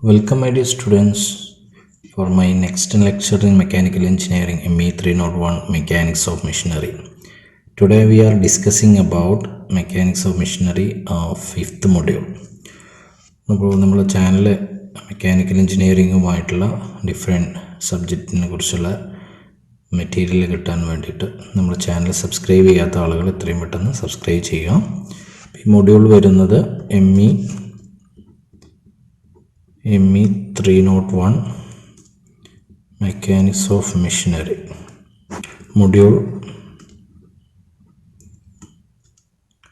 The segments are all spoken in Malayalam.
Welcome, my dear students, for my next lecture in Mechanical Engineering ME 301 Mechanics of Machinery. Today we are discussing about Mechanics of Machinery of 5th module. അപ്പോൾ നമ്മുടെ ചാനൽ മെക്കാനിക്കൽ എഞ്ചിനീയറിങ്ങുമായിട്ടുള്ള ഡിഫറെൻറ്റ് സബ്ജക്റ്റിനെ കുറിച്ചുള്ള മെറ്റീരിയൽ കിട്ടാൻ വേണ്ടിയിട്ട് നമ്മുടെ ചാനൽ സബ്സ്ക്രൈബ് ചെയ്യാത്ത ആളുകൾ എത്രയും പെട്ടെന്ന് സബ്സ്ക്രൈബ് ചെയ്യുക. ഈ മൊഡ്യൂൾ വരുന്നത് ME 301 Mechanics of Machinery module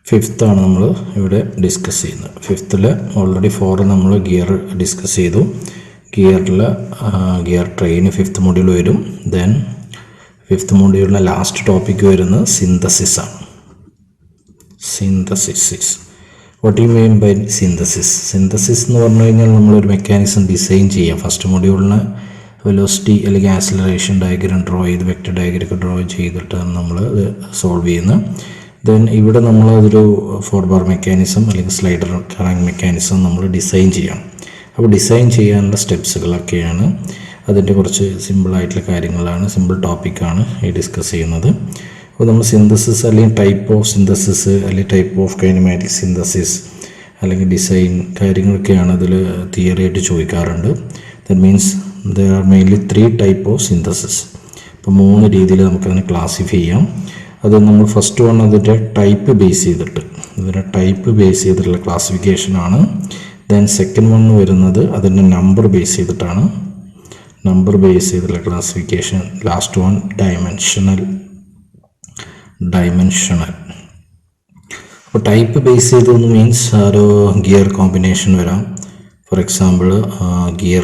5th ആണ് നമ്മൾ ഇവിടെ ഡിസ്കസ് ചെയ്യുന്നത്. 5th ഓൾറെഡി 4 നമ്മൾ ഗിയർ ഡിസ്കസ് ചെയ്തു. ഗിയർ ട്രെയിന് 5th മൊഡ്യൂൾ വരും. ദെൻ 5th മൊഡ്യൂളിലെ ലാസ്റ്റ് ടോപ്പിക്ക് വരുന്നത് സിന്തസിസ് ആണ്. Synthesis what you mean by synthesis? Synthesis എന്ന് പറഞ്ഞു കഴിഞ്ഞാൽ നമ്മളൊരു മെക്കാനിസം ഡിസൈൻ ചെയ്യാം. ഫസ്റ്റ് മൊഡ്യൂളിന് വെലോസിറ്റി അല്ലെങ്കിൽ ആക്സിലറേഷൻ ഡയഗ്രം ഡ്രോ ചെയ്ത് വെക്റ്റർ ഡയഗ്രം ഡ്രോ ചെയ്തിട്ടാണ് നമ്മൾ ഇത് സോൾവ് ചെയ്യുന്നത്. ദെൻ ഇവിടെ നമ്മൾ അതൊരു 4 ബാർ മെക്കാനിസം അല്ലെങ്കിൽ സ്ലൈഡർ കറങ്ങ് മെക്കാനിസം നമ്മൾ ഡിസൈൻ ചെയ്യണം. അപ്പോൾ ഡിസൈൻ ചെയ്യാനുള്ള സ്റ്റെപ്സുകളൊക്കെയാണ്, അതിൻ്റെ കുറച്ച് സിമ്പിളായിട്ടുള്ള കാര്യങ്ങളാണ്, സിമ്പിൾ ടോപ്പിക്കാണ് ഈ ഡിസ്കസ് ചെയ്യുന്നത്. അപ്പോൾ നമ്മൾ സിന്തസിസ് അല്ലെങ്കിൽ ടൈപ്പ് ഓഫ് സിന്തസിസ് അല്ലെങ്കിൽ ടൈപ്പ് ഓഫ് കൈനമാറ്റിക് സിന്തസിസ് അല്ലെങ്കിൽ ഡിസൈൻ കാര്യങ്ങളൊക്കെയാണ് അതിൽ തിയറി ആയിട്ട് ചോദിക്കാറുണ്ട്. That means there are mainly 3 type of synthesis. ഇപ്പോൾ 3 രീതിയിൽ നമുക്കതിനെ ക്ലാസിഫൈ ചെയ്യാം. അത് നമ്മൾ ഫസ്റ്റ് വൺ അതിൻ്റെ ടൈപ്പ് ബേസ് ചെയ്തിട്ട്, ഇതിൻ്റെ ടൈപ്പ് ബേസ് ചെയ്തിട്ടുള്ള ക്ലാസിഫിക്കേഷനാണ്. ദെൻ സെക്കൻഡ് വൺ വരുന്നത് അതിൻ്റെ നമ്പർ ബേസ് ചെയ്തിട്ടാണ്, നമ്പർ ബേസ് ചെയ്തിട്ടുള്ള ക്ലാസിഫിക്കേഷൻ. Last one dimensional. അപ്പോൾ ടൈപ്പ് ബേസ് ചെയ്തതെന്ന് മീൻസ് ഒരു ഗിയർ കോമ്പിനേഷൻ വരാം. ഫോർ എക്സാമ്പിൾ ഗിയർ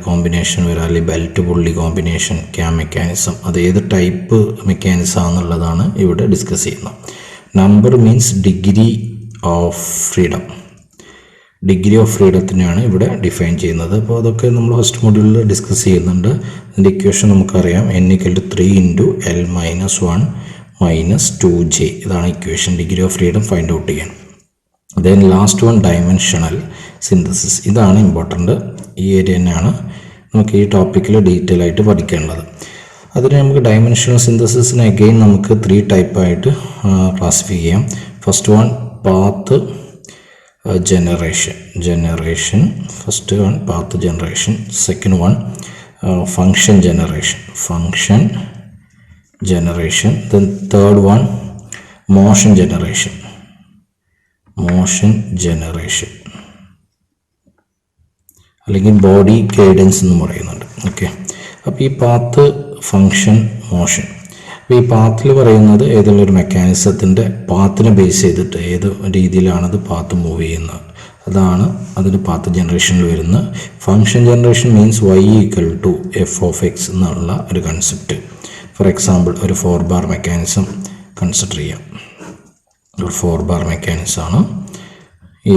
കോമ്പിനേഷൻ വരാം, അല്ലെങ്കിൽ ബെൽറ്റ് പുള്ളി കോമ്പിനേഷൻ, ക്യാം മെക്കാനിസം. അത് ഏത് ടൈപ്പ് മെക്കാനിസം ആണെന്നുള്ളതാണ് ഇവിടെ ഡിസ്കസ് ചെയ്യുന്നത്. Number means degree of freedom. Degree of ഫ്രീഡത്തിനാണ് ഇവിടെ ഡിഫൈൻ ചെയ്യുന്നത്. അപ്പോൾ അതൊക്കെ നമ്മൾ ഫസ്റ്റ് മൊഡ്യൂളിൽ ഡിസ്കസ് ചെയ്യുന്നുണ്ട്. അതിൻ്റെ ഇക്വേഷൻ നമുക്കറിയാം, n=3 × L - 1 - 2J. ഇതാണ് equation. Degree of freedom find out ചെയ്യാൻ. Then last one dimensional synthesis. ഇതാണ് ഇമ്പോർട്ടൻ്റ്. ഈ ഏരിയ തന്നെയാണ് നമുക്ക് ഈ ടോപ്പിക്കിൽ ഡീറ്റെയിൽ ആയിട്ട് പഠിക്കേണ്ടത്. അതിന് നമുക്ക് ഡയമെൻഷണൽ സിന്തസിസിന് അഗെയിൻ നമുക്ക് 3 ടൈപ്പായിട്ട് ക്ലാസിഫൈ ചെയ്യാം. First one path generation. First one path generation. Second one function generation. Then third one motion generation. അല്ലെങ്കിൽ ബോഡി ഗൈഡൻസ് എന്ന് പറയുന്നുണ്ട്. ഓക്കെ, അപ്പോൾ ഈ പാത്ത്, ഫങ്ഷൻ, മോഷൻ. അപ്പോൾ ഈ പാത്തിൽ പറയുന്നത് ഏതെങ്കിലും ഒരു മെക്കാനിസത്തിൻ്റെ പാത്തിനെ ബേസ് ചെയ്തിട്ട് ഏത് രീതിയിലാണത് പാത്ത് മൂവ് ചെയ്യുന്നത്, അതാണ് അതിൻ്റെ പാത്ത് ജനറേഷനിൽ വരുന്നത്. ഫങ്ഷൻ ജനറേഷൻ മീൻസ് y=f(x) എന്നുള്ള ഒരു കൺസെപ്റ്റ്. ഫോർ എക്സാമ്പിൾ ഒരു 4 ബാർ മെക്കാനിസം കൺസിഡർ ചെയ്യാം. ഒരു 4 ബാർ മെക്കാനിസമാണ്.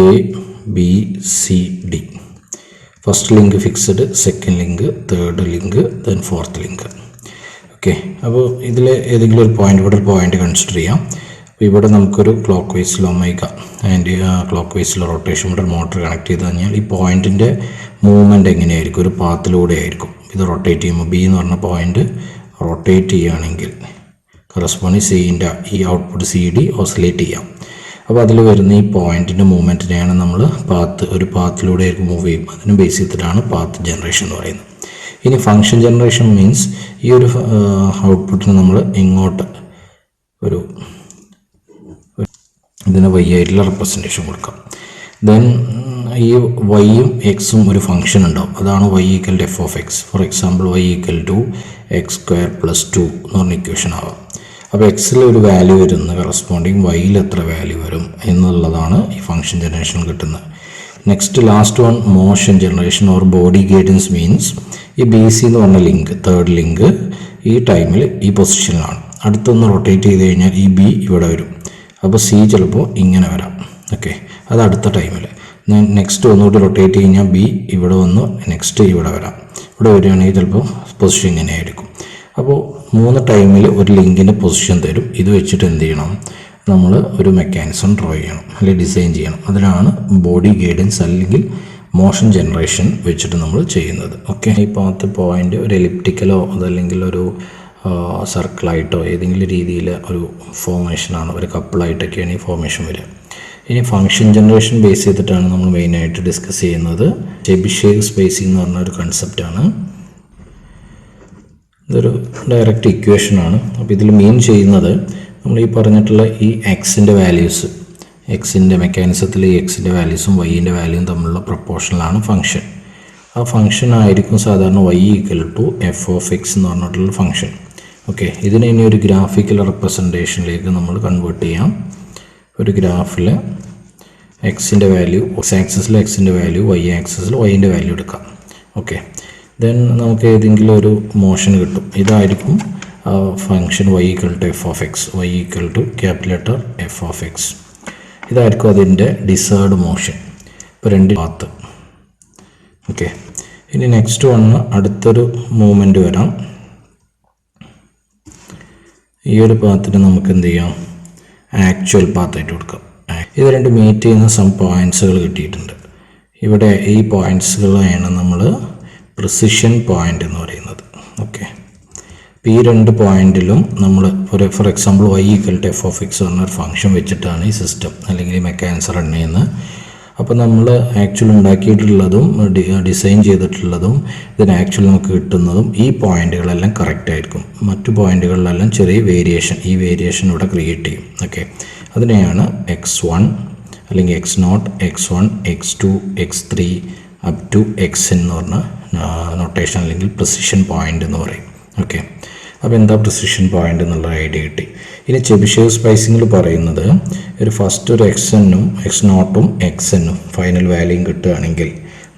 ABCD. First link fixed, second link, third link, then fourth link. Okay, അപ്പോൾ ഇതിൽ ഏതെങ്കിലും ഒരു പോയിന്റ്, ഇവിടെ ഒരു പോയിന്റ് കൺസിഡർ ചെയ്യാം. അപ്പോൾ ഇവിടെ നമുക്കൊരു ക്ലോക്ക് വൈസിൽ ഒമേഗ ആൻഡ് ക്ലോക്ക് വൈസിൽ റൊട്ടേഷൻ ഇവിടെ മോട്ടർ കണക്ട് ചെയ്ത് കഴിഞ്ഞാൽ ഈ പോയിന്റിൻ്റെ മൂവ്മെൻറ്റ് എങ്ങനെയായിരിക്കും? ഒരു പാത്തിലൂടെ ആയിരിക്കും. ഇത് റൊട്ടേറ്റ് ചെയ്യുമ്പോൾ B എന്ന് പറഞ്ഞ പോയിന്റ് റൊട്ടേറ്റ് ചെയ്യുകയാണെങ്കിൽ കറസ്പോണ്ടിങ് Cൻ്റെ ഈ ഔട്ട്പുട്ട് CD ഓസിലേറ്റ് ചെയ്യാം. അപ്പോൾ അതിൽ വരുന്ന ഈ പോയിന്റിൻ്റെ മൂവ്മെൻറ്റിനെയാണ് നമ്മൾ ഒരു പാത്തിലൂടെ ആയിരിക്കും മൂവ് ചെയ്യും. അതിന് ബേസ് ചെയ്തിട്ടാണ് പാത്ത് ജനറേഷൻ എന്ന് പറയുന്നത്. ഇനി ഫങ്ഷൻ ജനറേഷൻ മീൻസ് ഈ ഒരു ഔട്ട്പുട്ടിന് നമ്മൾ ഇങ്ങോട്ട് ഇതിന് y ആയിട്ടുള്ള റെപ്രസെൻറ്റേഷൻ കൊടുക്കാം. ദെൻ ഈ y-യും x-ഉം ഒരു ഫംഗ്ഷൻ ഉണ്ടാവും. അതാണ് y=f(x). ഫോർ എക്സാമ്പിൾ y=x² + 2 എന്ന് പറഞ്ഞ ഇക്വേഷൻ ആവാം. അപ്പോൾ എക്സിൽ ഒരു വാല്യൂ വരുന്ന കറസ്പോണ്ടിങ് വൈയിൽ എത്ര വാല്യൂ വരും എന്നുള്ളതാണ് ഈ ഫംഗ്ഷൻ ജനറേഷൻ കിട്ടുന്നത്. Next last one motion generation or body guidance means ഈ BC എന്ന് പറഞ്ഞ ലിങ്ക്, തേർഡ് ലിങ്ക് ഈ ടൈമിൽ ഈ പൊസിഷനിലാണ്. അടുത്തൊന്ന് റൊട്ടേറ്റ് ചെയ്ത് കഴിഞ്ഞാൽ ഈ B ഇവിടെ വരും. അപ്പോൾ C ചിലപ്പോൾ ഇങ്ങനെ വരാം. ഓക്കെ, അത് അടുത്ത ടൈമിൽ. നെക്സ്റ്റ് ഒന്നുകൂടി റൊട്ടേറ്റ് കഴിഞ്ഞാൽ B ഇവിടെ വന്ന് നെക്സ്റ്റ് ഇവിടെ വരാം. ഇവിടെ വരികയാണെങ്കിൽ ചിലപ്പോൾ പൊസിഷൻ ഇങ്ങനെ ആയിരിക്കും. അപ്പോൾ 3 ടൈമിൽ ഒരു ലിങ്കിൻ്റെ പൊസിഷൻ തരും. ഇത് വെച്ചിട്ട് എന്ത് ചെയ്യണം? നമ്മൾ ഒരു മെക്കാനിസം ഡ്രോ ചെയ്യണം അല്ലെങ്കിൽ ഡിസൈൻ ചെയ്യണം. അതിനാണ് ബോഡി ഗൈഡൻസ് അല്ലെങ്കിൽ മോഷൻ ജനറേഷൻ വെച്ചിട്ട് നമ്മൾ ചെയ്യുന്നത്. ഓക്കെ, ഈ പാത്ത് പോയിൻ്റ് ഒരു എലിപ്റ്റിക്കലോ അതല്ലെങ്കിൽ ഒരു സർക്കിളായിട്ടോ ഏതെങ്കിലും രീതിയിൽ ഒരു ഫോർമേഷനാണ്, ഒരു കപ്പിളായിട്ടൊക്കെയാണ് ഈ ഫോർമേഷൻ വരിക. ഇനി ഫംഗ്ഷൻ ജനറേഷൻ ബേസ് ചെയ്തിട്ടാണ് നമ്മൾ മെയിനായിട്ട് ഡിസ്കസ് ചെയ്യുന്നത്. ചെബിഷേവ് സ്പേസിംഗ് എന്ന് പറഞ്ഞ ഒരു കൺസെപ്റ്റാണ്. ഇതൊരു ഡയറക്റ്റ് ഇക്വേഷനാണ്. അപ്പോൾ ഇതിൽ മീൻ ചെയ്യുന്നത് നമ്മൾ ഈ പറഞ്ഞിട്ടുള്ള ഈ എക്സിൻ്റെ വാല്യൂസ്, എക്സിൻ്റെ മെക്കാനിസത്തിൽ ഈ എക്സിൻ്റെ വാല്യൂസും വൈൻ്റെ വാല്യൂവും തമ്മിലുള്ള പ്രൊപ്പോർഷണലാണ് ഫംഗ്ഷൻ. ആ ഫംഗ്ഷൻ ആയിരിക്കും സാധാരണ y = f(x) എന്ന് പറഞ്ഞിട്ടുള്ള ഫംഗ്ഷൻ. ഓക്കെ, ഇതിനെ ഇനി ഒരു ഗ്രാഫിക്കൽ റെപ്രസെൻറ്റേഷനിലേക്ക് നമ്മൾ കൺവേർട്ട് ചെയ്യാം. ഒരു ഗ്രാഫിൽ എക്സിൻ്റെ വാല്യൂ എക്സ് ആക്സിസിൽ എക്സിൻ്റെ വാല്യൂ, വൈ ആക്സിസിൽ വൈൻ്റെ വാല്യൂ എടുക്കാം. ഓക്കെ, ദെൻ നമുക്ക് ഏതെങ്കിലും ഒരു മോഷൻ കിട്ടും. ഇതായിരിക്കും function y = f(x), y = F(x). ഇതായിരിക്കും അതിൻ്റെ ഡിസേർഡ് മോഷൻ. ഇപ്പോൾ രണ്ട് പാത്ത്. ഓക്കെ, ഇനി നെക്സ്റ്റ് വന്ന് അടുത്തൊരു മൂവ്മെൻറ്റ് വരാം. ഈ ഒരു പാത്തിന് നമുക്ക് എന്ത് ചെയ്യാം, ആക്ച്വൽ പാത്തായിട്ട് കൊടുക്കാം. ഇത് രണ്ട് മീറ്റ് ചെയ്യുന്ന സം പോയിൻറ്റ്സുകൾ കിട്ടിയിട്ടുണ്ട്. ഇവിടെ ഈ പോയിൻറ്റ്സുകളാണ് നമ്മൾ പ്രിസിഷൻ പോയിൻ്റ് എന്ന് പറയുന്നത്. ഓക്കെ, അപ്പോൾ ഈ രണ്ട് പോയിന്റിലും നമ്മൾ ഫോർ എക്സാമ്പിൾ y = f(x) എന്നൊരു ഫംഗ്ഷൻ വെച്ചിട്ടാണ് ഈ സിസ്റ്റം അല്ലെങ്കിൽ ഈ മെക്കാനിസം റൺ ചെയ്യുന്നത്. അപ്പോൾ നമ്മൾ ആക്ച്വൽ ഉണ്ടാക്കിയിട്ടുള്ളതും ഡിസൈൻ ചെയ്തിട്ടുള്ളതും ഇതിന് ആക്ച്വൽ നമുക്ക് കിട്ടുന്നതും ഈ പോയിന്റുകളെല്ലാം കറക്റ്റ് ആയിരിക്കും. മറ്റു പോയിന്റുകളിലെല്ലാം ചെറിയ വേരിയേഷൻ, ഈ വേരിയേഷൻ ഇവിടെ ക്രിയേറ്റ് ചെയ്യും. ഓക്കെ, അതിനെയാണ് x1 അല്ലെങ്കിൽ x0, x1, x2, x3 up to xn എന്ന് പറഞ്ഞ നൊട്ടേഷൻ അല്ലെങ്കിൽ പ്രിസിഷൻ പോയിന്റ് എന്ന് പറയും. ഓക്കെ, അപ്പോൾ എന്താ പ്രിസിഷൻ പോയിന്റ് എന്നുള്ള ഐഡിയ കിട്ടി. ഇനി ചെബിഷേവ് സ്പേസിങ്ങിൽ പറയുന്നത് ഒരു ഫസ്റ്റ് ഒരു x1ഉം x0ഉം xnഉം ഫൈനൽ വാല്യൂയും കിട്ടുകയാണെങ്കിൽ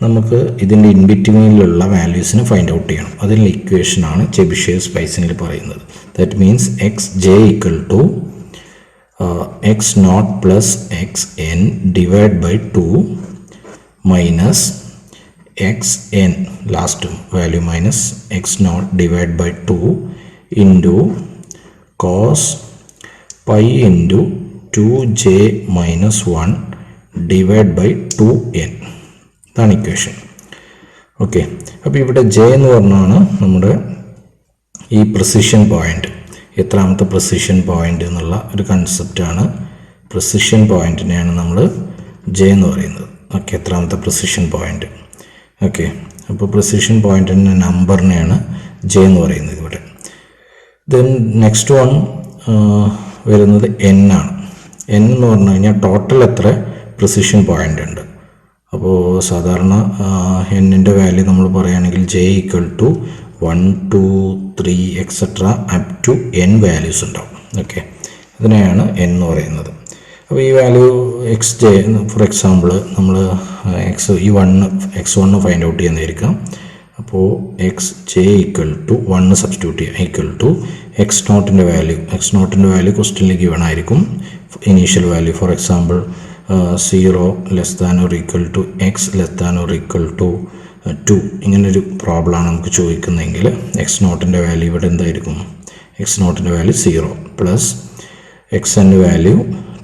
നമുക്ക് ഇതിൻ്റെ ഇൻബിറ്റ്വീനിലുള്ള വാല്യൂസിന് ഫൈൻഡ് ഔട്ട് ചെയ്യണം. അതിനുള്ള ഇക്വേഷനാണ് ചെബിഷേവ് സ്പേസിങ്ങിൽ പറയുന്നത്. That means xj = x0 + xn / 2 minus xn last value minus x0 / 2 into cos pi into 2j - 1 / 2n. ഇതാണ് ഇക്വേഷൻ. ഓക്കെ, അപ്പോൾ ഇവിടെ j എന്ന് പറഞ്ഞാണ് നമ്മുടെ ഈ പ്രിസിഷൻ പോയിൻ്റ്, എത്രാമത്തെ പ്രിസിഷൻ പോയിൻ്റ് എന്നുള്ള ഒരു കൺസെപ്റ്റാണ്. പ്രിസിഷൻ പോയിൻറ്റിനെയാണ് നമ്മൾ j എന്ന് പറയുന്നത്. ഓക്കെ, എത്രാമത്തെ പ്രിസിഷൻ പോയിൻ്റ്. ഓക്കെ, അപ്പോൾ പ്രിസിഷൻ പോയിൻറ്റിൻ്റെ നമ്പറിനെയാണ് j എന്ന് പറയുന്നത് ഇവിടെ. ദെൻ നെക്സ്റ്റ് വൺ വരുന്നത് n ആണ്. n എന്ന് പറഞ്ഞു കഴിഞ്ഞാൽ ടോട്ടൽ എത്ര പ്രിസിഷൻ പോയിൻ്റ് ഉണ്ട്. അപ്പോൾ സാധാരണ എന്നിൻ്റെ വാല്യൂ നമ്മൾ പറയുകയാണെങ്കിൽ j = 1, 2, 3 etc. Up to n values ഉണ്ടാവും. ഓക്കെ, ഇതിനെയാണ് n എന്ന് പറയുന്നത്. അപ്പോൾ ഈ വാല്യൂ xj ഫോർ എക്സാമ്പിൾ നമ്മൾ x1 ഫൈൻഡ് ഔട്ട് ചെയ്യുന്നതായിരിക്കാം. അപ്പോൾ xj = 1 സബ്സ്റ്റിറ്റ്യൂട്ട് ചെയ്യുക x0ൻ്റെ വാല്യൂ ക്വസ്റ്റ്യനിൽ ഗിവൺ ആയിരിക്കും. Initial value for example 0 <= x <= 2 ഇങ്ങനൊരു പ്രോബ്ലമാണ് നമുക്ക് ചോദിക്കുന്നതെങ്കിൽ x0ൻ്റെ വാല്യൂ ഇവിടെ എന്തായിരിക്കും, x0ൻ്റെ വാല്യൂ 0 പ്ലസ് xൻ്റെ value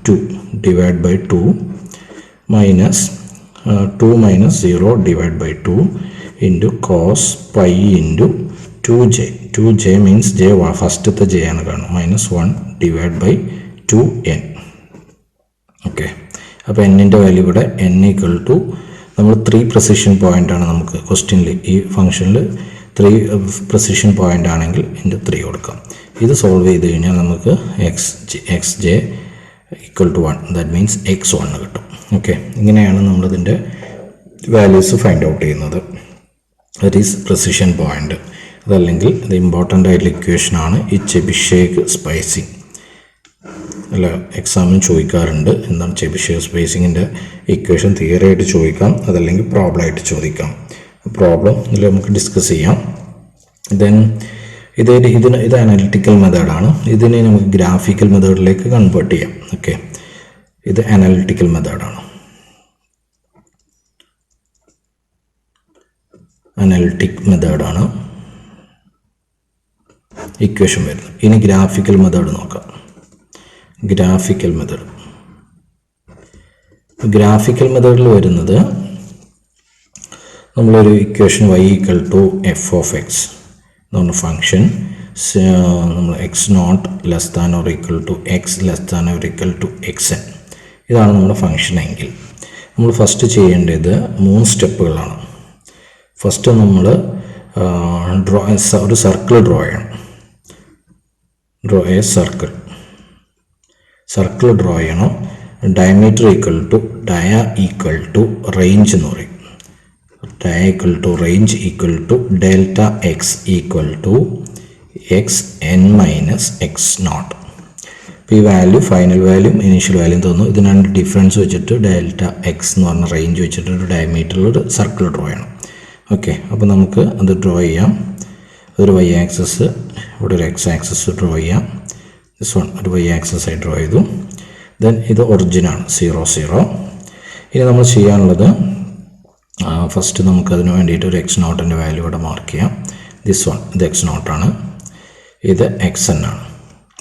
2 / 2 minus 2 - 0 / 2 into cos pi into 2j means j ഫസ്റ്റത്തെ j ആണ് കാണും -1 / 2n. ഓക്കെ, അപ്പോൾ എന്നിൻ്റെ വാല്യൂ ഇവിടെ n = നമ്മൾ 3 പ്രിസിഷൻ പോയിൻ്റ് ആണ് നമുക്ക് ക്വസ്റ്റ്യനിൽ, ഈ ഫംഗ്ഷനിൽ 3 പ്രിസിഷൻ പോയിൻ്റ് ആണെങ്കിൽ ഇതിൻ്റെ 3 കൊടുക്കാം. ഇത് സോൾവ് ചെയ്ത് കഴിഞ്ഞാൽ നമുക്ക് xj = 1, ദാറ്റ് മീൻസ് x1 കിട്ടും. ഓക്കെ, ഇങ്ങനെയാണ് നമ്മളിതിൻ്റെ വാല്യൂസ് ഫൈൻഡ് ഔട്ട് ചെയ്യുന്നത്. That is precision point. അതല്ലെങ്കിൽ ഇത് ഇമ്പോർട്ടൻ്റ് ആയിട്ടുള്ള ഇക്വേഷനാണ് ഈ ചെബിഷേവ് സ്പേസിംഗ്. അല്ല, എക്സാമിന് ചോദിക്കാറുണ്ട് എന്താണ് ചെബിഷേവ് സ്പേസിങ്ങിൻ്റെ ഇക്വേഷൻ. തിയറി ആയിട്ട് ചോദിക്കാം, അതല്ലെങ്കിൽ പ്രോബ്ലം ആയിട്ട് ചോദിക്കാം. പ്രോബ്ലം ഇതിൽ നമുക്ക് ഡിസ്കസ് ചെയ്യാം. ദെൻ ഇത് അനാലിറ്റിക്കൽ മെത്തേഡാണ്. ഇതിനെ നമുക്ക് ഗ്രാഫിക്കൽ മെത്തേഡിലേക്ക് കൺവേർട്ട് ചെയ്യാം. ഓക്കെ, ഇത് അനാലിറ്റിക്കൽ മെത്തേഡാണ്. അനാലിറ്റിക് മെത്തേഡാണ് ഇക്വേഷൻ വരുന്നത്. ഇനി ഗ്രാഫിക്കൽ മെത്തേഡ് നോക്കാം. ഗ്രാഫിക്കൽ മെത്തേഡിൽ വരുന്നത് നമ്മളൊരു equation y equal to f of x എന്ന് പറഞ്ഞ ഫംഗ്ഷൻ നമ്മൾ x naught less than or equal to x less than or equal to x n, ഇതാണ് നമ്മുടെ ഫംഗ്ഷൻ എങ്കിൽ നമ്മൾ ഫസ്റ്റ് ചെയ്യേണ്ടത് 3 സ്റ്റെപ്പുകളാണ്. ഫസ്റ്റ് നമ്മൾ ഒരു സർക്കിൾ ഡ്രോ ചെയ്യണം. ഡ്രോ എ സർക്കിൾ ഡ്രോ ചെയ്യണം. Diameter dia equal to range എന്ന് പറയും. Dia equal to range equal to delta x equal to x n minus x naught. അപ്പോൾ ഈ value final value initial value തോന്നുന്നു. ഇതിനാണ് ഡിഫറൻസ് വെച്ചിട്ട് ഡെൽറ്റ എക്സ് എന്ന് പറഞ്ഞ റേഞ്ച് വെച്ചിട്ട് ഒരു ഡയമീറ്ററിലൊരു സർക്കിൾ ഡ്രോ ചെയ്യണം. ഓക്കെ, അപ്പോൾ നമുക്ക് അത് ഡ്രോ ചെയ്യാം. ഒരു വൈ ആക്സസ്, ഇവിടെ ഒരു എക്സ് ആക്സസ് ഡ്രോ ചെയ്യാം. ദിസ് വൺ ഒരു വൈ ആക്സസ് ആയി ഡ്രോ ചെയ്തു. ദെൻ ഇത് ഒറിജിനാണ് 0 0. ഇനി നമ്മൾ ചെയ്യാനുള്ളത് ഫസ്റ്റ് നമുക്കതിന് വേണ്ടിയിട്ട് ഒരു എക്സ് നോട്ടിൻ്റെ വാല്യൂ ഇവിടെ മാർക്ക് ചെയ്യാം. ദിസ് വൺ ഇത് എക്സ് നോട്ടാണ്, ഇത് എക്സ് എൻ ആണ്.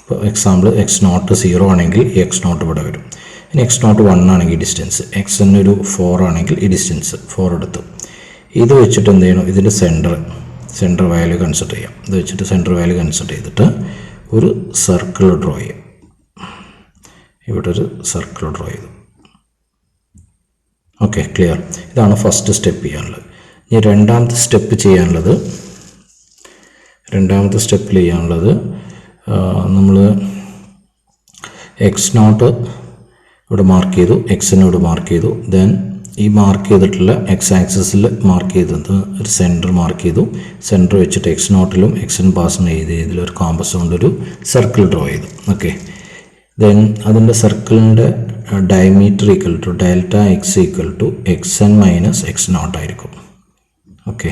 ഇപ്പോൾ എക്സാമ്പിൾ എക്സ് നോട്ട് 0 ആണെങ്കിൽ ഈ എക്സ് നോട്ട് ഇവിടെ വരും. ഇനി എക്സ് നോട്ട് 1 ആണെങ്കിൽ ഡിസ്റ്റൻസ്, എക്സ് എൻ ഒരു 4 ആണെങ്കിൽ ഈ ഡിസ്റ്റൻസ് 4 എടുത്തു. ഇത് വെച്ചിട്ട് എന്ത് ചെയ്യണം, ഇതിൻ്റെ സെൻറ്റർ വാല്യൂ കൺസിഡർ ചെയ്യാം. ഇത് വെച്ചിട്ട് സെൻറ്റർ വാല്യൂ കൺസിഡർ ചെയ്തിട്ട് ഒരു സർക്കിൾ ഡ്രോ ചെയ്യാം. ഇവിടെ ഒരു സർക്കിൾ ഡ്രോ ചെയ്തു. Okay, clear. ഇതാണ് ഫസ്റ്റ് സ്റ്റെപ്പ് ചെയ്യാനുള്ളത്. ഇനി രണ്ടാമത്തെ സ്റ്റെപ്പിൽ ചെയ്യാനുള്ളത് നമ്മൾ എക്സ് നോട്ട് ഇവിടെ മാർക്ക് ചെയ്തു, എക്സിനോട് മാർക്ക് ചെയ്തു. ദെൻ ഈ മാർക്ക് ചെയ്തിട്ടുള്ള എക്സ് ആക്സിസിൽ മാർക്ക് ചെയ്തത് ഒരു സെൻറ്റർ മാർക്ക് ചെയ്തു. സെൻറ്റർ വെച്ചിട്ട് എക്സ് നോട്ടിലും എക്സിന് പാസിന് ചെയ്ത് ഇതിലൊരു കോമ്പസ് കൊണ്ടൊരു സർക്കിൾ ഡ്രോ ചെയ്തു. ഓക്കെ, ദെൻ അതിൻ്റെ സർക്കിളിൻ്റെ diameter equal to delta x equal to x n minus x naught ആയിരിക്കും. Okay,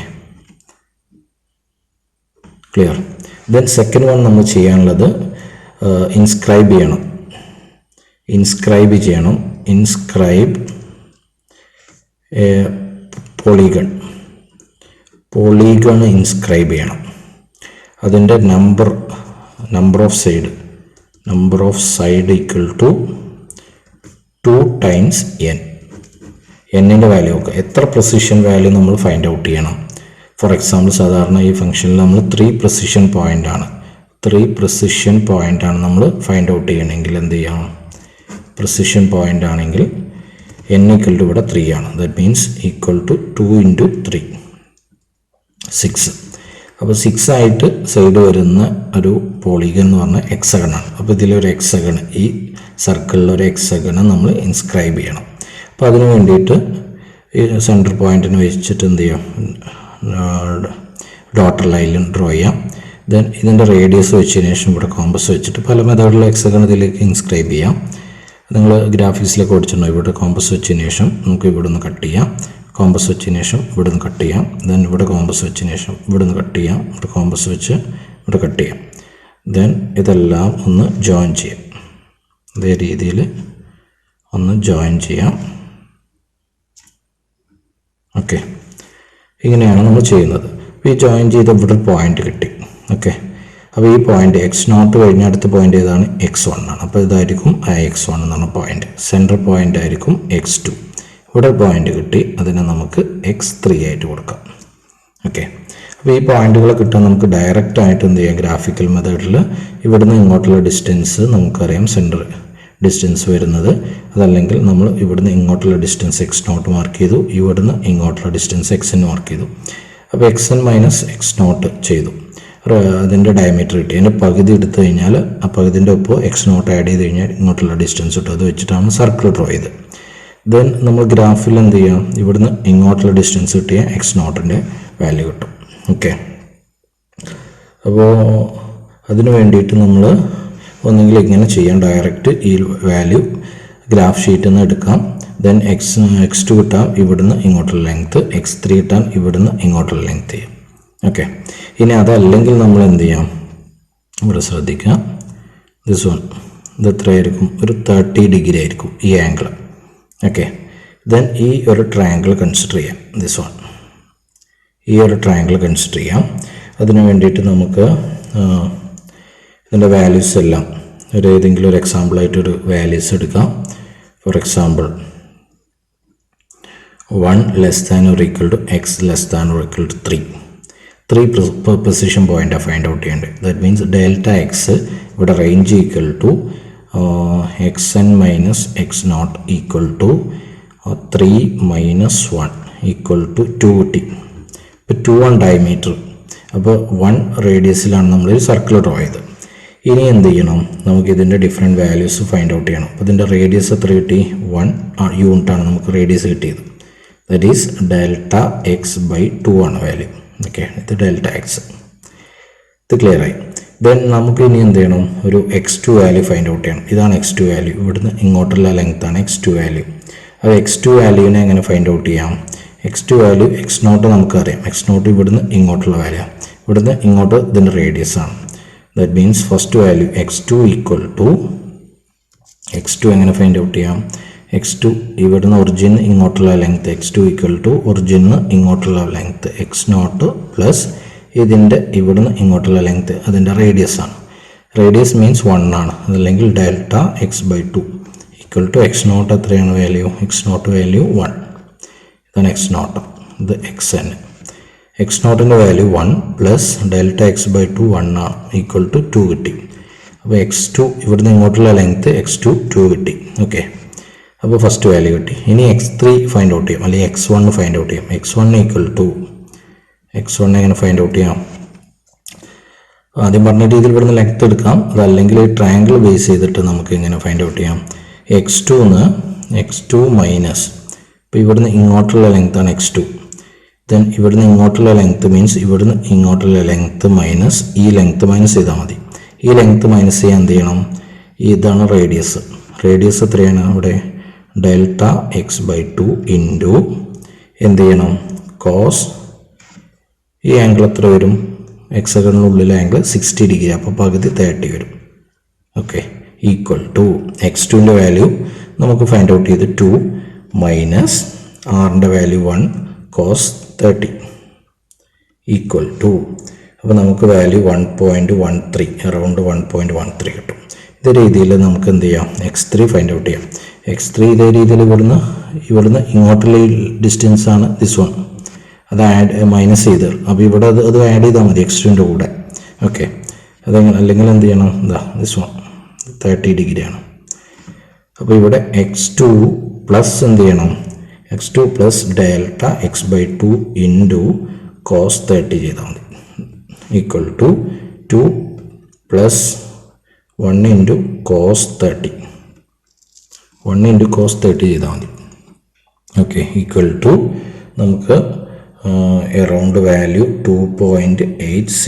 clear. Then second one നമ്മൾ ചെയ്യാനുള്ളത് ഇൻസ്ക്രൈബ് ചെയ്യണം. ഇൻസ്ക്രൈബ് പോളിഗൺ ഇൻസ്ക്രൈബ് ചെയ്യണം. അതിൻ്റെ number of side equal to 2 times n. എന്നിൻ്റെ വാല്യൂ നോക്കുക. എത്ര പ്രിസിഷൻ വാല്യൂ നമ്മൾ ഫൈൻഡ് ഔട്ട് ചെയ്യണം. ഫോർ എക്സാമ്പിൾ സാധാരണ ഈ ഫംഗ്ഷനിൽ നമ്മൾ 3 പ്രിസിഷൻ പോയിൻ്റ് ആണ് നമ്മൾ ഫൈൻഡ് ഔട്ട് ചെയ്യണമെങ്കിൽ എന്ത് ചെയ്യണം, പ്രിസിഷൻ പോയിൻ്റ് ആണെങ്കിൽ n ഈക്വൽ ടു ഇവിടെ 3 ആണ്. That means equal to 2 × 3 6. അപ്പോൾ 6 ആയിട്ട് സൈഡ് വരുന്ന ഒരു പോളിഗൺ എന്ന് പറഞ്ഞാൽ എക്സഗണാണ്. അപ്പോൾ ഇതിലൊരു എക്സഗൺ, ഈ സർക്കിളിലൊരു എക്സഗണ് നമ്മൾ ഇൻസ്ക്രൈബ് ചെയ്യണം. അപ്പോൾ അതിന് വേണ്ടിയിട്ട് ഈ സെൻറ്റർ പോയിൻറ്റിന് വെച്ചിട്ട് എന്ത് ചെയ്യാം, ഡോട്ടർ ലൈനിൽ ഡ്രോ ചെയ്യാം. ദെൻ ഇതിൻ്റെ റേഡിയസ് വെച്ചതിന് ശേഷം ഇവിടെ കോമ്പസ് വെച്ചിട്ട് പല മെത്തേഡിലുള്ള എക്സഗൺ ഇതിലേക്ക് ഇൻസ്ക്രൈബ് ചെയ്യാം. നിങ്ങൾ ഗ്രാഫിക്സിലേക്ക് ഓടിച്ചിട്ടുണ്ടോ, ഇവിടെ കോമ്പസ് വെച്ചതിന് ശേഷം നമുക്ക് ഇവിടെ നിന്ന് കട്ട് ചെയ്യാം. കോമ്പസ് വെച്ചതിന് ശേഷം ഇവിടെ നിന്ന് കട്ട് ചെയ്യാം. ദെൻ ഇവിടെ കോമ്പസ് വെച്ചതിന് ശേഷം ഇവിടെ നിന്ന് കട്ട് ചെയ്യാം. ഇവിടെ കോമ്പസ് വെച്ച് ഇവിടെ കട്ട് ചെയ്യാം. ദെൻ ഇതെല്ലാം ഒന്ന് ജോയിൻ ചെയ്യാം. അതേ രീതിയിൽ ഒന്ന് ജോയിൻ ചെയ്യാം. ഓക്കെ, ഇങ്ങനെയാണ് നമ്മൾ ചെയ്യുന്നത്. അപ്പോൾ ഈ ജോയിൻ ചെയ്ത് ഇവിടെ ഒരു പോയിൻ്റ് കിട്ടി. ഓക്കെ, അപ്പോൾ ഈ പോയിൻ്റ് എക്സ് നോട്ട് കഴിഞ്ഞ അടുത്ത പോയിൻ്റ് ഏതാണ്, x1 ആണ്. അപ്പോൾ ഇതായിരിക്കും x1 എന്നാണ് പോയിൻ്റ്. സെൻറ്റർ പോയിൻ്റ് ആയിരിക്കും x2. ഇവിടെ പോയിൻ്റ് കിട്ടി, അതിനെ നമുക്ക് x3 ആയിട്ട് കൊടുക്കാം. ഓക്കെ, അപ്പോൾ ഈ പോയിന്റുകൾ കിട്ടാൻ നമുക്ക് ഡയറക്റ്റ് ആയിട്ട് എന്ത് ചെയ്യാം, ഗ്രാഫിക്കൽ മെത്തേഡിൽ ഇവിടുന്ന് ഇങ്ങോട്ടുള്ള ഡിസ്റ്റൻസ് നമുക്കറിയാം, സെൻറ്റർ ഡിസ്റ്റൻസ് വരുന്നത്. അതല്ലെങ്കിൽ നമ്മൾ ഇവിടുന്ന് ഇങ്ങോട്ടുള്ള ഡിസ്റ്റൻസ് x0 മാർക്ക് ചെയ്തു, ഇവിടുന്ന് ഇങ്ങോട്ടുള്ള ഡിസ്റ്റൻസ് xn മാർക്ക് ചെയ്തു. അപ്പോൾ xn മൈനസ് x0 ചെയ്തു. അതിൻ്റെ ഡയമീറ്റർ കിട്ടി. അതിൻ്റെ പകുതി എടുത്തു കഴിഞ്ഞാൽ ആ പകുതിൻ്റെ ഒപ്പം x0 ആഡ് ചെയ്ത് കഴിഞ്ഞാൽ ഇങ്ങോട്ടുള്ള ഡിസ്റ്റൻസ് കിട്ടും. അത് വെച്ചിട്ടാണ് സർക്കിൾ ഡ്രോ ചെയ്ത്. ദെൻ നമ്മൾ ഗ്രാഫിൽ എന്ത് ചെയ്യാം, ഇവിടുന്ന് ഇങ്ങോട്ടുള്ള ഡിസ്റ്റൻസ് കിട്ടിയ x0ൻ്റെ വാല്യൂ കിട്ടും. ഓക്കെ, അപ്പോൾ അതിന് വേണ്ടിയിട്ട് നമ്മൾ ഒന്നെങ്കിൽ ഇങ്ങനെ ചെയ്യാം, ഡയറക്റ്റ് ഈ വാല്യൂ ഗ്രാഫ് ഷീറ്റിൽ നിന്ന് എടുക്കാം. ദെൻ x2 കിട്ടാം ഇവിടുന്ന് ഇങ്ങോട്ടുള്ള ലെങ്ത്ത്, x3 കിട്ടാൻ ഇവിടുന്ന് ഇങ്ങോട്ടുള്ള ലെങ്ത്ത് ചെയ്യും. ഓക്കെ, ഇനി അതല്ലെങ്കിൽ നമ്മൾ എന്ത് ചെയ്യാം, ഇവിടെ ശ്രദ്ധിക്കുക, ദിസ് വൺ ഇത് എത്രയായിരിക്കും, ഒരു 30 ഡിഗ്രി ആയിരിക്കും ഈ ആംഗിൾ. ഓക്കെ, ദെൻ ഈ ഒരു ട്രയാങ്കിൾ കൺസിഡർ ചെയ്യാം. ദിസ് വൺ ഈ ഒരു ട്രയാങ്കിൾ കൺസിഡർ ചെയ്യാം. അതിന് വേണ്ടിയിട്ട് നമുക്ക് ഇതിൻ്റെ വാല്യൂസ് എല്ലാം ഏതെങ്കിലും ഒരു എക്സാമ്പിളായിട്ടൊരു വാല്യൂസ് എടുക്കാം. For example 1 less than or equal to x less than or equal to 3. 3 position point find out ചെയ്യേണ്ടത്. ദാറ്റ് മീൻസ് ഡെൽറ്റ എക്സ് ഇവിടെ range equal to x n minus x naught equal to 3 minus 1 equal to 2 കിട്ടി. ഇപ്പോൾ 2 1 ഡയമീറ്റർ, അപ്പോൾ 1 റേഡിയസിലാണ് നമ്മളൊരു സർക്കിൾ ഡ്രോ ചെയ്തത്. ഇനി എന്ത് ചെയ്യണം, നമുക്കിതിൻ്റെ ഡിഫറെൻറ്റ് വാല്യൂസ് ഫൈൻഡ് ഔട്ട് ചെയ്യണം. അപ്പോൾ ഇതിൻ്റെ റേഡിയസ് എത്ര കിട്ടി? 1 യൂണിറ്റാണ് നമുക്ക് റേഡിയസ് കിട്ടിയത്. That is delta x by 2 ആണ് വാല്യൂ. ഓക്കെ, ഇത് ഡെൽറ്റ എക്സ്. ഇത് ക്ലിയർ ആയി. ദെൻ നമുക്ക് ഇനി എന്ത് ചെയ്യണം, ഒരു x2 വാല്യൂ ഫൈൻഡ് ഔട്ട് ചെയ്യണം. ഇതാണ് x2 വാല്യൂ, ഇവിടുന്ന് ഇങ്ങോട്ടുള്ള ലെങ്ത്താണ് x2 വാല്യൂ. അപ്പോൾ x2 വാല്യൂവിനെ എങ്ങനെ ഫൈൻഡ് ഔട്ട് ചെയ്യാം? x2 വാല്യൂ എക്സ് നോട്ട് നമുക്കറിയാം. എക്സ് നോട്ട് ഇവിടുന്ന് ഇങ്ങോട്ടുള്ള വാല്യൂ, ഇവിടുന്ന് ഇങ്ങോട്ട് ഇതിൻ്റെ റേഡിയസ് ആണ്. That means first value x2 equal to x2 എങ്ങനെ ഫൈൻഡ് ഔട്ട് ചെയ്യാം? x2 ഇവിടുന്ന് ഒറിജിന് ഇങ്ങോട്ടുള്ള ലെങ്ത് x2 ഈക്വൽ ടു ഒറിജിന് ഇങ്ങോട്ടുള്ള ലെങ്ത് എക്സ് നോട്ട് പ്ലസ് ഇതിൻ്റെ ഇവിടുന്ന് ഇങ്ങോട്ടുള്ള ലെങ്ത് അതിൻ്റെ റേഡിയസ് ആണ്. റേഡിയസ് മീൻസ് 1 ആണ്, അതല്ലെങ്കിൽ delta x by 2 equal to x naught എത്രയാണ് വാല്യൂ? X naught value 1. ഇതാണ് എക്സ് നോട്ട്, ഇത് എക്സ് എൻ. എക്സ് നോട്ടിൻ്റെ value 1 plus delta x by 2 1 ആണ്, ഈക്വൽ ടു 2 കിട്ടി. അപ്പോൾ x2 ഇവിടുന്ന് ഇങ്ങോട്ടുള്ള ലെങ്ത് x2 2 കിട്ടി. ഓക്കെ, അപ്പോൾ ഫസ്റ്റ് വാല്യൂ കിട്ടി. ഇനി x3 ഫൈൻഡ് ഔട്ട് ചെയ്യാം, അല്ലെങ്കിൽ x1 ഫൈൻഡ് ഔട്ട് ചെയ്യാം. x1 ഈക്വൽ ടു x1 എങ്ങനെ ഫൈൻഡ് ഔട്ട് ചെയ്യാം? ആദ്യം പറഞ്ഞ രീതിയിൽ ഇവിടുന്ന് ലെങ്ത് എടുക്കാം, അതല്ലെങ്കിൽ ട്രയാങ്കിൾ ബേസ് ചെയ്തിട്ട് നമുക്ക് ഇങ്ങനെ ഫൈൻഡ് ഔട്ട് ചെയ്യാം. x2 മൈനസ്, ഇപ്പോൾ ഇവിടുന്ന് ഇങ്ങോട്ടുള്ള ലെങ്ത്താണ് x2. ദെൻ ഇവിടുന്ന് ഇങ്ങോട്ടുള്ള ലെങ്ത് മീൻസ് ഇവിടുന്ന് ഇങ്ങോട്ടുള്ള ലെങ്ത് മൈനസ് ഈ ലെങ്ത് മൈനസ് ചെയ്താൽ മതി. ഈ ലെങ്ത് മൈനസ് ചെയ്യാൻ എന്ത് ചെയ്യണം? ഇതാണ് റേഡിയസ്. റേഡിയസ് എത്രയാണ്? ഇവിടെ ഡെൽറ്റ എക്സ് ബൈ 2 ഇൻറ്റു എന്ത് ചെയ്യണം? കോസ് ഈ ആംഗിൾ എത്ര വരും? എക്സഗണിനുള്ളിലെ ആംഗിൾ 60 ഡിഗ്രി, അപ്പോൾ പകുതി 30 വരും. ഓക്കെ, ഈക്വൽ ടു x2ൻ്റെ വാല്യൂ നമുക്ക് ഫൈൻഡ് ഔട്ട് ചെയ്ത് 2 മൈനസ് ആറിൻ്റെ വാല്യൂ 1 കോസ് 30 ഈക്വൽ ടു, അപ്പോൾ നമുക്ക് വാല്യൂ 1.13 അറൗണ്ട് 1.13 കിട്ടും. ഇതേ രീതിയിൽ നമുക്ക് എന്ത് ചെയ്യാം? x3 ഫൈൻഡ് ഔട്ട് ചെയ്യാം. x3 ഇതേ രീതിയിൽ ഇവിടുന്ന് ഇങ്ങോട്ടുള്ള ഡിസ്റ്റൻസ് ആണ് ദിസ് വൺ, അത് മൈനസ് ചെയ്ത്, അപ്പോൾ ഇവിടെ അത് ആഡ് ചെയ്താൽ മതി x2ൻ്റെ കൂടെ. ഓക്കെ, അതെങ്ങനെ, അല്ലെങ്കിൽ എന്ത് ചെയ്യണം? എന്താ ദിസ് വൺ 30 ഡിഗ്രിയാണ്. അപ്പോൾ ഇവിടെ x2 പ്ലസ് എന്ത് ചെയ്യണം? x2 plus delta x by 2 into cos 30 ചെയ്താൽ മതി, equal to 2 plus 1 into cos 30 ചെയ്താൽ മതി. ഓക്കെ, ഈക്വൽ ടു നമുക്ക് എറൗണ്ട് വാല്യൂ 2.86